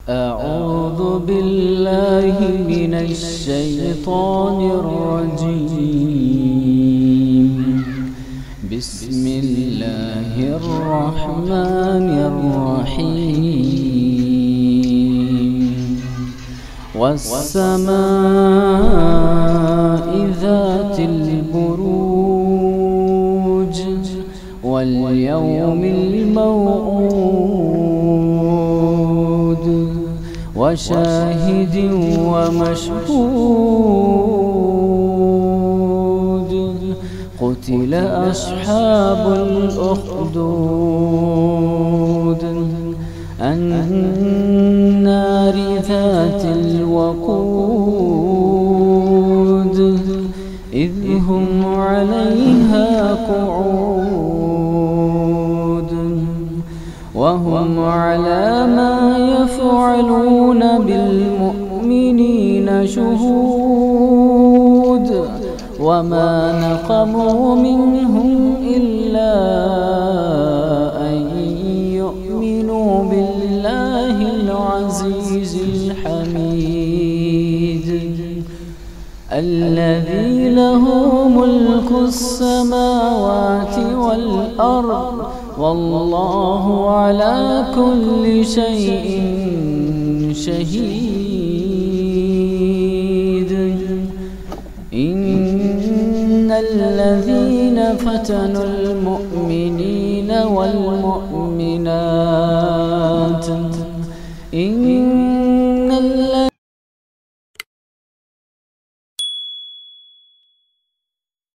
أعوذ بالله من الشيطان الرجيم. بسم الله الرحمن الرحيم. والسماء ذات البروج واليوم الموعود وشاهد ومشهود. قتل أصحاب الأخدود النار ذات الوقود إذ هم عليها قعود وهم على ما يفعلون بالمؤمنين شهود. وما نقموا منهم إلا أن يؤمنوا بالله العزيز الحميد الذي له ملك السماوات والأرض والله على كل شيء شهيد. إن الذين فتنوا المؤمنين والمؤمنات